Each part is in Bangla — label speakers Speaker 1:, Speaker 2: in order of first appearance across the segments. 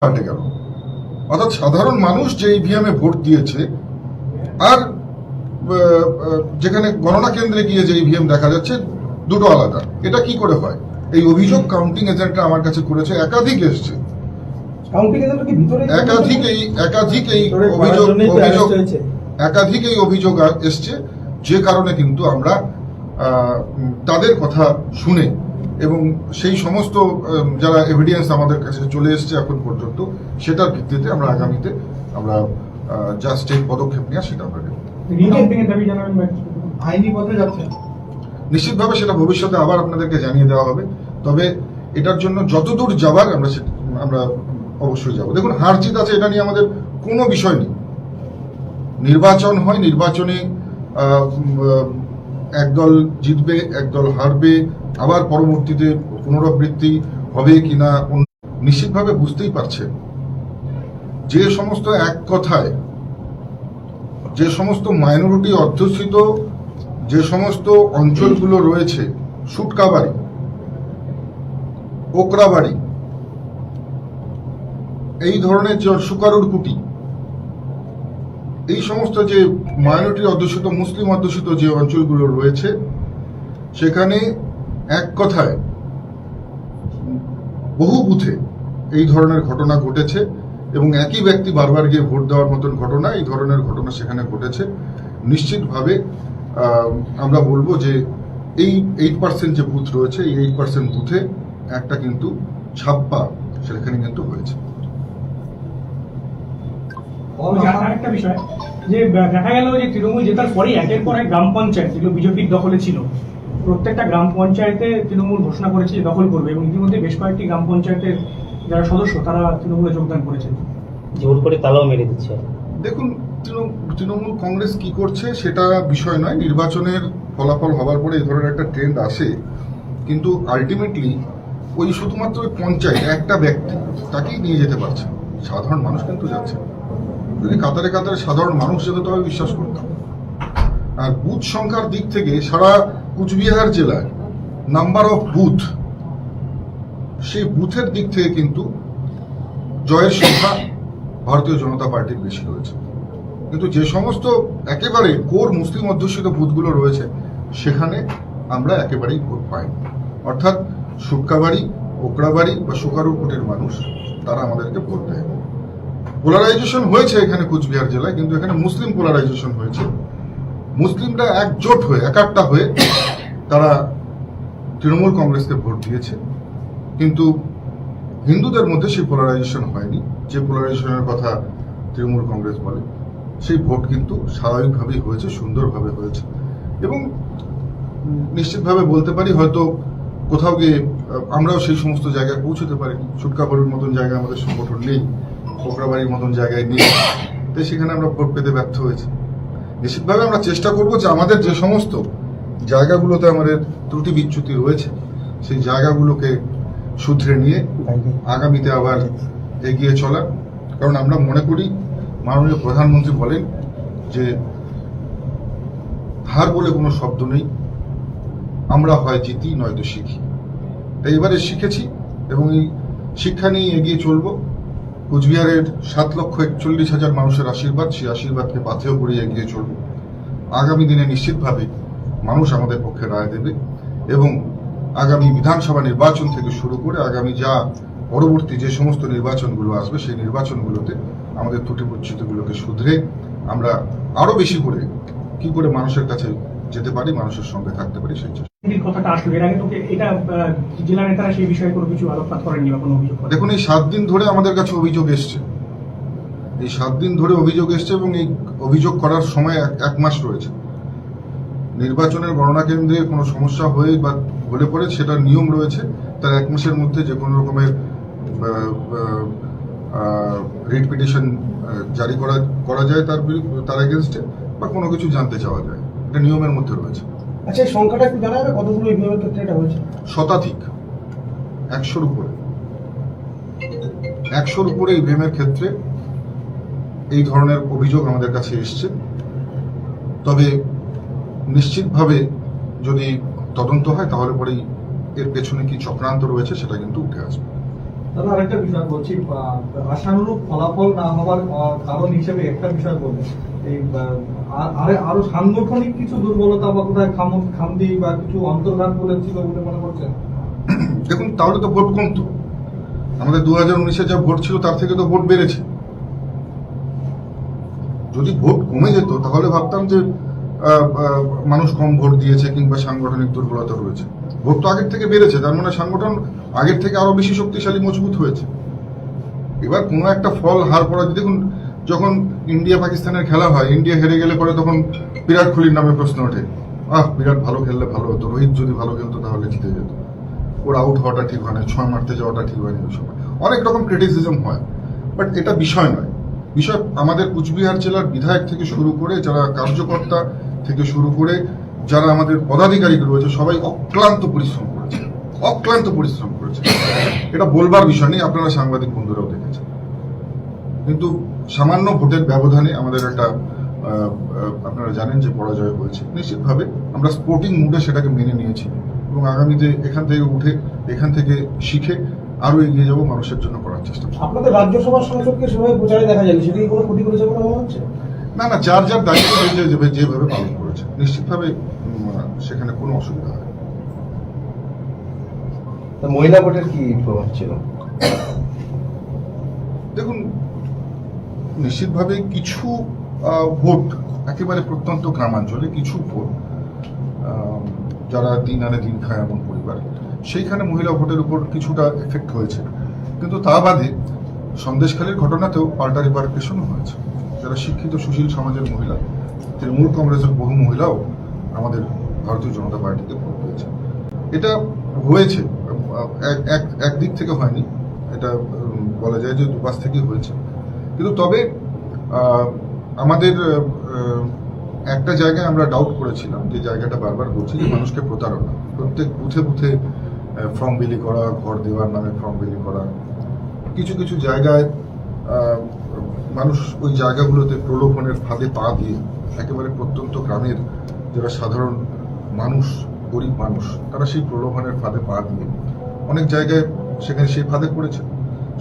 Speaker 1: পাল্টে গেল। অর্থাৎ সাধারণ মানুষ যে ইভিএমে ভোট দিয়েছে আর যেখানে গণনা কেন্দ্রে গিয়ে যে ইভিএম দেখা যাচ্ছে দুটো আলাদা। এটা কি করে হয়? এই অভিযোগ কাউন্টিং এজেন্টরা আমার কাছে করেছে, একাধিক এসছে, একাধিক এই অভিযোগ এসছে, যে কারণে কিন্তু আমরা তাদের কথা শুনে এবং সেই সমস্ত যারা এভিডেন্স আমাদের কাছে চলে এসছে এখন পর্যন্ত, সেটার ভিত্তিতে আমরা আগামীতে আমরা যা স্টেট পদক্ষেপ নেওয়া সেটা আমরা নেব। নিশ্চিতভাবে সেটা ভবিষ্যতে আবার আপনাদেরকে জানিয়ে দেওয়া হবে। তবে এটার জন্য যতদূর যাবার আমরা অবশ্যই যাব। দেখুন, হার জিত আছে, এটা নিয়ে আমাদের কোনো বিষয় নেই। নির্বাচন হয়, নির্বাচনে একদল জিতবে, একদল হারবে, আবার পরবর্তীতে পুনরাবৃত্তি হবে কিনা নিশ্চিতভাবে বুঝতেই পারছে। যে সমস্ত এক কথায় যে সমস্ত মাইনরিটি অধ্যুষিত যে সমস্ত অঞ্চলগুলো রয়েছে, সুটকাবাড়ি, ওকরাবাড়ি, এই ধরনের যে সুকারুর কুটি, এই সমস্ত যে মাইনরিটি অধ্যুষিত মুসলিম অধ্যুষিত যে অঞ্চলগুলো রয়েছে, সেখানে এক কথায় বহু বুথে এই ধরনের ঘটনা ঘটেছে এবং একই ব্যক্তি বারবার গিয়ে ভোট দেওয়ার মতন ঘটনা, এই ধরনের ঘটনা সেখানে ঘটেছে। নিশ্চিতভাবে আমরা বলবো যে এই 8% যে বুথ রয়েছে, এই 8% বুথে একটা কিন্তু ছাপ্পা সেখানে কিন্তু হয়েছে।
Speaker 2: আরেকটা বিষয় যে দেখা গেল যে তৃণমূল জেতার পরেই একের পর এক গ্রাম পঞ্চায়েত যেগুলো বিজেপির দখলে ছিল, প্রত্যেকটা গ্রাম পঞ্চায়েতে তৃণমূল ঘোষণা করেছে যে দখল করবে এবং ইতিমধ্যে বেশ কয়েকটি গ্রাম পঞ্চায়েতের যারা সদস্য তারা তৃণমূলে যোগদান করেছেন,
Speaker 3: জোর করে তালাও মেরে দিচ্ছে।
Speaker 1: দেখুন, তৃণমূল কংগ্রেস কি করছে সেটা বিষয় নয়। নির্বাচনের ফলাফল হবার পরে এই ধরনের একটা ট্রেন্ড আসে, কিন্তু আলটিমেটলি ওই শুধুমাত্র ওই পঞ্চায়েত একটা ব্যক্তি তাকেই নিয়ে যেতে পারছে, সাধারণ মানুষ কিন্তু যাচ্ছে। যদি কাতারে কাতারে সাধারণ মানুষ যেত তবে বিশ্বাস করতাম। আর বুথ সংখ্যার দিক থেকে সারা কুচবিহার জেলায় নাম্বার অফ বুথ, সেই বুথের দিক থেকে কিন্তু জয়ের সংখ্যা ভারতীয় জনতা পার্টির বেশি রয়েছে। কিন্তু যে সমস্ত একেবারে কোর মুসলিম অধ্যুষিত বুথগুলো রয়েছে, সেখানে আমরা একেবারেই ভোট পাই। অর্থাৎ সুটকাবাড়ি, ওকরাবাড়ি বা সুকারুকুটির মানুষ তারা আমাদেরকে ভোট দেয়। পোলারাইজেশন হয়েছে এখানে কুচবিহার জেলায়, কিন্তু এখানে মুসলিম পোলারাইজেশন হয়েছে। মুসলিমরা একজোট হয়ে, একাট্টা হয়ে তারা তৃণমূল কংগ্রেসকে ভোট দিয়েছে। কিন্তু হিন্দুদের মধ্যে সেই পোলারাইজেশন হয়নি। যে পোলারাইজেশনের কথা তৃণমূল কংগ্রেস বলে, সেই ভোট কিন্তু স্বাভাবিকভাবেই হয়েছে, সুন্দরভাবে হয়েছে। এবং নিশ্চিতভাবে বলতে পারি হয়তো কোথাও গিয়ে আমরাও সেই সমস্ত জায়গায় পৌঁছতে পারিনি। সুটকাবাড়ির মতন জায়গায় আমাদের সংগঠন নেই, পোকরাবাড়ির মতন জায়গায় নেই, তাই সেখানে আমরা ভোট পেতে ব্যর্থ হয়েছি। নিশ্চিতভাবে আমরা চেষ্টা করব যে আমাদের যে সমস্ত জায়গাগুলোতে আমাদের ত্রুটি বিচ্যুতি রয়েছে, সেই জায়গাগুলোকে শুধরে নিয়ে আগামীতে আবার এগিয়ে চলা। কারণ আমরা মনে করি, মাননীয় প্রধানমন্ত্রী বলেন যে হার বলে কোনো শব্দ নেই, আমরা হয় জিতি নয়তো শিখি। তাই এবারে শিখেছি এবং এই শিক্ষা নিয়ে এগিয়ে চলব। কুচবিহারের 7,41,000 মানুষের আশীর্বাদ, সেই আশীর্বাদকে পাথেয় করে এগিয়ে চলব। আগামী দিনে নিশ্চিতভাবে মানুষ আমাদের পক্ষে রায় দেবে এবং আগামী বিধানসভা নির্বাচন থেকে শুরু করে আগামী যা পরবর্তী যে সমস্ত নির্বাচনগুলো আসবে, সেই নির্বাচনগুলোতে আমাদের ত্রুটি বিচ্যুতিগুলোকে শুধরে আমরা আরো বেশি করে কি করে মানুষের কাছে যেতে পারি, মানুষের সঙ্গে থাকতে পারি, সেই চেষ্টা।
Speaker 2: কথাটা আসলে এর আগে তো এটা জেলা নেতারা সেই বিষয়ে কোনো কিছু আলোকপাত করেননি বা কোনো অভিযোগ?
Speaker 1: দেখুন, এই 7 দিন ধরে আমাদের কাছে অভিযোগ এসছে, এই 7 দিন ধরে অভিযোগ এসছে এবং এই অভিযোগ করার সময় 1 মাস রয়েছে। নির্বাচনের গণনা কেন্দ্রে কোনো সমস্যা হয়ে বা হলে পরে সেটার নিয়ম রয়েছে, তার 1 মাসের মধ্যে যে কোনো রকমের রিট পিটিশন জারি করা যায় তার এগেনস্টে, বা কোনো কিছু জানতে চাওয়া যায়, এটা নিয়মের মধ্যে রয়েছে।
Speaker 2: আচ্ছা, সংখ্যাটা একটু জানা যাবে কতগুলো ইভিএমের ক্ষেত্রে এটা হয়েছে?
Speaker 1: শতাধিক, 100-র উপরে, 100-র উপরে ইভিএমের ক্ষেত্রে এই ধরনের অভিযোগ আমাদের কাছে এসছে। তবে নিশ্চিতভাবে যদি তদন্ত হয় তাহলে পরেই এর পেছনে কি চক্রান্ত রয়েছে সেটা কিন্তু উঠে আসবে।
Speaker 4: দাদা আরেকটা বিষয় বলছি, আশানুরূপ ফলাফল না হওয়ার কারণ হিসেবে একটা বিষয় বলবেন, এই আরো সাংগঠনিক কিছু দুর্বলতা বা কোথায় খামতি বা কিছু অন্তর্ঘাত বলেছিল বলে মনে করছেন?
Speaker 1: দেখুন, তাহলে তো ভোট কমতো। আমাদের 2019-এ যা ভোট ছিল তার থেকে তো ভোট বেড়েছে। যদি ভোট কমে যেত তাহলে ভাবতাম যে মানুষ কম ভোট দিয়েছে কিংবা সাংগঠনিক দুর্বলতা রয়েছে। ভোট তো আগের থেকে বেড়েছে, তার মানে সংগঠন আগের থেকে আরো বেশি শক্তিশালী মজবুত হয়েছে। এবার কোনো একটা ফল হার পরাজয়, দেখুন যখন ইন্ডিয়া পাকিস্তানের খেলা হয়, ইন্ডিয়া হেরে গেলে পরে তখন বিরাট কোহলির নামে প্রশ্ন ওঠে, বিরাট ভালো খেললে ভালো হতো, রোহিত যদি ভালো খেলতো তাহলে জিতে যেত, ওর আউট হওয়াটা ঠিক হয় না, 6 মারতে যাওয়াটা ঠিক হয়নি, ওই সময় অনেক রকম ক্রিটিসিজম হয়। বাট এটা বিষয় নয়। বিষয় আমাদের কুচবিহার জেলার বিধায়ক থেকে শুরু করে, যারা কার্যকর্তা থেকে শুরু করে, যারা আমাদের পদাধিকারী রয়েছে, সবাই অক্লান্ত পরিশ্রম করেছে, অক্লান্ত পরিশ্রম করেছে। এটা বলবার বিষয় নেই, আপনারা সাংবাদিক বন্ধুরাও দেখেছেন। কিন্তু সামান্য ভোটের ব্যবধানে আমাদের একটা আপনারা জানেন যে পরাজয় হয়েছে। নিশ্চিতভাবে আমরা স্পোর্টিং মুডে সেটাকে মেনে নিয়েছি এবং আগামীতে এখান থেকে উঠে, এখান থেকে শিখে আরো এগিয়ে যাব, মানুষের জন্য করার চেষ্টা করব।
Speaker 5: আপনাদের রাজ্যসভার সংসদকে সেভাবে প্রচারে দেখা যাবে, সেটা কি কোনো ক্ষতি করেছে বলে মনে হচ্ছে?
Speaker 1: না না, যার যার দায়িত্ব যেভাবে পালন করেছে, নিশ্চিতভাবে সেখানে কোনো অসুবিধা হয়।
Speaker 6: মহিলা ভোটের কি প্রভাব ছিল?
Speaker 1: দেখুন, নিশ্চিতভাবে কিছু ভোট একেবারে প্রত্যন্ত গ্রামাঞ্চলে, কিছু ভোট যারা দিন আনে দিন খায় এমন পরিবার, সেইখানে মহিলা ভোটের উপর কিছুটা এফেক্ট হয়েছে। কিন্তু তা বাদে সন্দেশখালীর ঘটনাতেও পাল্টা রিপার্কেশনও হয়েছে। যারা শিক্ষিত সুশীল সমাজের মহিলা, তৃণমূল কংগ্রেসের বহু মহিলাও আমাদের ভারতীয় জনতা পার্টিতে ভোট পেয়েছে। এটা হয়েছে একদিক থেকে হয়নি, এটা বলা যায় যে দুপাশ থেকেই হয়েছে। কিন্তু তবে আমাদের একটা জায়গায় আমরা ডাউট করেছিলাম, যে জায়গাটা বারবার বলছি, যে মানুষকে প্রতারণা, প্রত্যেক বুথে বুথে ফর্ম বিলি করা, ঘর দেওয়ার নামে ফর্ম বিলি করা, কিছু কিছু জায়গায় মানুষ ওই জায়গাগুলোতে প্রলোভনের ফাঁদে পা দিয়ে একেবারে প্রত্যন্ত গ্রামের যারা সাধারণ মানুষ, গরিব মানুষ, তারা সেই প্রলোভনের ফাঁদে পা দিয়ে অনেক জায়গায় সেখানে সেই ফাঁদে পড়েছে,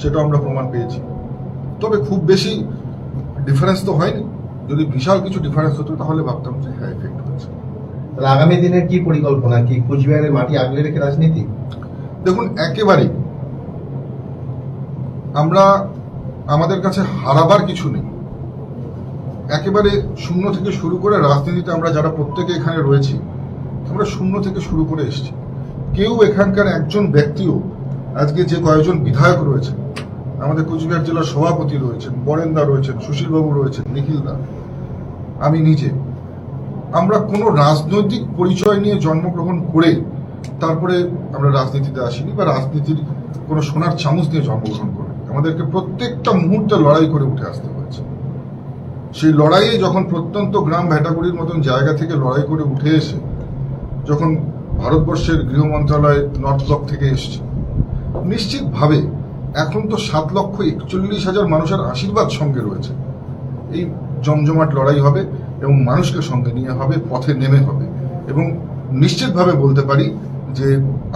Speaker 1: সেটাও আমরা প্রমাণ পেয়েছি। তবে খুব বেশি ডিফারেন্স তো হয়নি। যদি বিশাল কিছু ডিফারেন্স হতো তাহলে ভাবতাম যে হ্যাঁ, এফেক্ট হয়েছে।
Speaker 6: তাহলে আগামী দিনের কি পরিকল্পনা, কি কুচবিহারের মাটি আগলে রেখে রাজনীতি?
Speaker 1: দেখুন, একেবারেই আমরা, আমাদের কাছে হারাবার কিছু নেই। একেবারে শূন্য থেকে শুরু করে রাজনীতিতে আমরা যারা প্রত্যেকে এখানে রয়েছি, আমরা শূন্য থেকে শুরু করে এসেছি। কেউ এখানকার একজন ব্যক্তিও, আজকে যে কয়েকজন বিধায়ক রয়েছেন, আমাদের কুচবিহার জেলার সভাপতি রয়েছেন, বরেন্দা রয়েছেন, সুশীলবাবু রয়েছেন, নিখিলদা, আমি নিজে, আমরা কোনো রাজনৈতিক পরিচয় নিয়ে জন্মগ্রহণ করে তারপরে আমরা রাজনীতিতে আসিনি, বা রাজনীতির কোনো সোনার চামচ নিয়ে জন্মগ্রহণ করি। আমাদেরকে প্রত্যেকটা মুহূর্তে লড়াই করে উঠে আসতে হয়েছে। সেই লড়াইয়ে যখন প্রত্যন্ত গ্রাম ভেটাগুড়ির মতন জায়গা থেকে লড়াই করে উঠে এসে যখন ভারতবর্ষের গৃহ মন্ত্রণালয় নর্থ ব্লক থেকে এসছে, নিশ্চিতভাবে এখন তো 7,41,000 মানুষের আশীর্বাদ সঙ্গে রয়েছে। এই জমজমাট লড়াই হবে এবং মানুষকে সঙ্গে নিয়ে হবে, পথে নেমে হবে। এবং নিশ্চিতভাবে বলতে পারি যে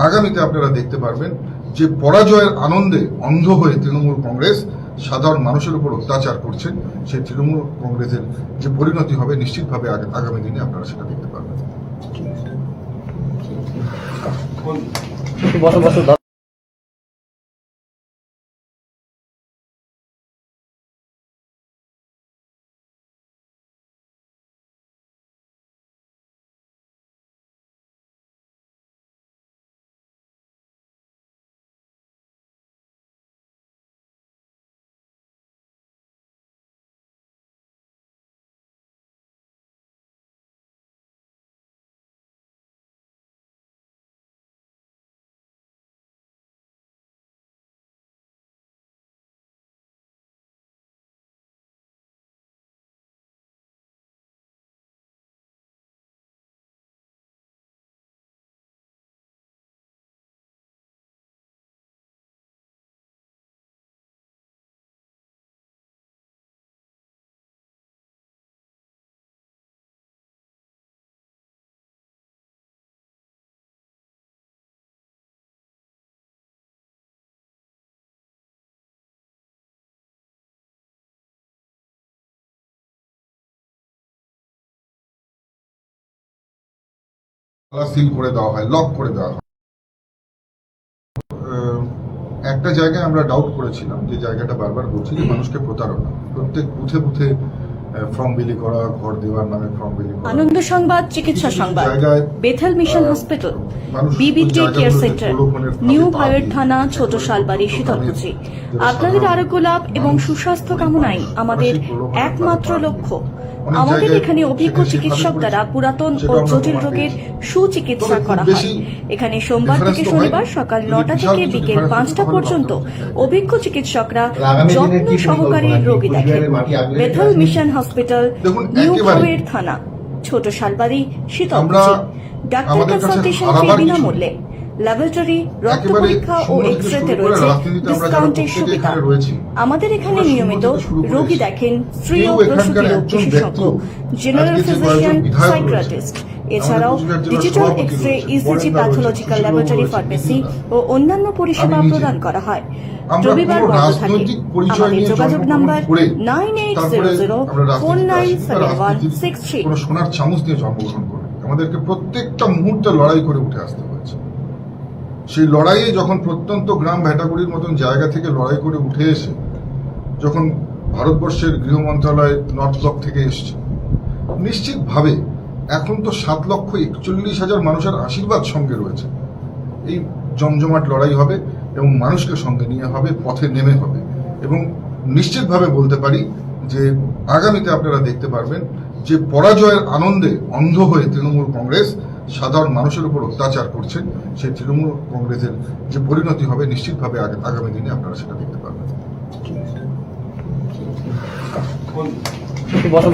Speaker 1: আগামীতে আপনারা দেখতে পারবেন যে পরাজয়ের আনন্দে অন্ধ হয়ে তৃণমূল কংগ্রেস সাধারণ মানুষের উপর অত্যাচার করছেন, সেই তৃণমূল কংগ্রেসের যে পরিণতি হবে, নিশ্চিতভাবে আগামী দিনে আপনারা সেটা দেখতে পারবেন।
Speaker 3: বসো বসো।
Speaker 1: তালা সিল করে দেওয়া হয়, লক করে দেওয়া হয়। একটা জায়গায় আমরা ডাউট করেছিলাম, যে জায়গাটা বারবার বলছি, যে মানুষকে প্রতারণা, প্রত্যেক বুথে বুথে ফর্ম বিলি করা, ঘর দেওয়ার নামে ফর্ম বিলি করা।
Speaker 7: আনন্দ সংবাদ, চিকিৎসা
Speaker 1: কিছু
Speaker 7: সংবাদ,
Speaker 1: জায়গায়,
Speaker 7: বেথেল মিশন হসপিটাল,
Speaker 1: মানুষ
Speaker 7: বিবিটি
Speaker 1: ওই
Speaker 7: কেয়ার
Speaker 1: জায়গাগুলোতে
Speaker 7: সেন্টার,
Speaker 1: প্রলোভনের ফাঁদে
Speaker 7: নিউ
Speaker 1: পা
Speaker 7: ভায়োট
Speaker 1: দিয়ে
Speaker 7: থানা, ছোট শালবাড়ি, শীতলকুচি। আপনাদের আরোগ্য লাভ এবং সুস্বাস্থ্য কামনাই আমাদের একমাত্র লক্ষ্য। আমাদের এখানে অভিজ্ঞ চিকিৎসক দ্বারা পুরাতন ও জটিল রোগের সুচিকিৎসা করা হয়। এখানে সোমবার থেকে শনিবার সকাল 9টা থেকে বিকেল 5টা পর্যন্ত অভিজ্ঞ চিকিৎসকরা
Speaker 6: আগামী দিনের
Speaker 7: যত্ন
Speaker 6: কি
Speaker 7: সহকারে
Speaker 6: পরিকল্পনা?
Speaker 7: রোগী দেখেন।
Speaker 6: কুচবিহারের মাটি আগলে
Speaker 7: বেথেল মিশন হসপিটাল,
Speaker 1: দেখুন,
Speaker 7: নিউ
Speaker 1: একেবারে
Speaker 7: ভায়োট থানা, ছোট শালবাড়ি, শীতলকুচি।
Speaker 1: আমরা
Speaker 7: ডাক্তার
Speaker 1: আমাদের কাছে
Speaker 7: কনসালটেশন ফি
Speaker 1: হারাবার কিছু
Speaker 7: বিনামূল্যে। ল্যাবরেটরি, রক্ত
Speaker 1: একেবারে
Speaker 7: পরীক্ষা ও
Speaker 1: শূন্য থেকে
Speaker 7: এক্সরেতে
Speaker 1: শুরু করে
Speaker 7: রয়েছে
Speaker 1: রাজনীতিতে আমরা যারা
Speaker 7: ডিসকাউন্টের
Speaker 1: প্রত্যেকে
Speaker 7: সুবিধা।
Speaker 1: এখানে রয়েছি,
Speaker 7: আমাদের এখানে
Speaker 1: আমরা শূন্য
Speaker 7: নিয়মিত
Speaker 1: থেকে শুরু করে
Speaker 7: রোগী
Speaker 1: এসেছি।
Speaker 7: দেখেন স্ত্রী ও
Speaker 1: কেউ
Speaker 7: প্রসূতি
Speaker 1: এখানকার
Speaker 7: রোগ
Speaker 1: একজন
Speaker 7: বিশেষজ্ঞ,
Speaker 1: ব্যক্তিও
Speaker 7: জেনারেল
Speaker 1: আজকে যে
Speaker 7: ফিজিশিয়ান,
Speaker 1: কয়েকজন বিধায়ক
Speaker 7: সাইকিয়াট্রিস্ট।
Speaker 1: রয়েছে,
Speaker 7: এছাড়াও
Speaker 1: আমাদের কুচবিহার জেলার
Speaker 7: ডিজিটাল
Speaker 1: সভাপতি
Speaker 7: এক্স-রে,
Speaker 1: রয়েছে,
Speaker 7: ইসিজি,
Speaker 1: বরেন্দ্র রয়েছে,
Speaker 7: প্যাথোলজিক্যাল
Speaker 1: কৃষিবাবু
Speaker 7: ল্যাবরেটরি
Speaker 1: রয়েছে,
Speaker 7: ফার্মেসি
Speaker 1: কৃষিদা।
Speaker 7: ও অন্যান্য পরিষেবা
Speaker 1: আমি নিজে।
Speaker 7: প্রদান করা হয়।
Speaker 1: আমরা
Speaker 7: রবিবার
Speaker 1: কোনো
Speaker 7: বন্ধ থাকে।
Speaker 1: রাজনৈতিক পরিচয়
Speaker 7: আমাদের
Speaker 1: নিয়ে
Speaker 7: যোগাযোগ
Speaker 1: জন্মগ্রহণ
Speaker 7: নাম্বার
Speaker 1: করে তারপরে আমরা রাজনীতিতে আসি বা রাজনীতির
Speaker 7: 9870496163।
Speaker 1: কোনো সোনার চামচ দিয়ে জন্মগ্রহণ করি। আমাদেরকে প্রত্যেকটা মুহূর্তে লড়াই করে উঠে আসতে হয়েছে। সেই লড়াইয়ে যখন প্রত্যন্ত গ্রাম ভেটাগুড়ির মতন জায়গা থেকে লড়াই করে উঠে এসে যখন ভারতবর্ষের গৃহ মন্ত্রণালয় নর্থ ব্লক থেকে এসছে, নিশ্চিতভাবে এখন তো 7,41,000 মানুষের আশীর্বাদ সঙ্গে রয়েছে। এই জমজমাট লড়াই হবে এবং মানুষকে সঙ্গে নিয়ে হবে, পথে নেমে হবে। এবং নিশ্চিতভাবে বলতে পারি যে আগামীতে আপনারা দেখতে পারবেন যে পরাজয়ের আনন্দে অন্ধ হয়ে তৃণমূল কংগ্রেস সাধারণ মানুষের উপর অত্যাচার করছেন, সেই তৃণমূল কংগ্রেসের যে পরিণতি হবে নিশ্চিতভাবে আগামী দিনে আপনারা সেটা দেখতে পারবেন।
Speaker 3: বছর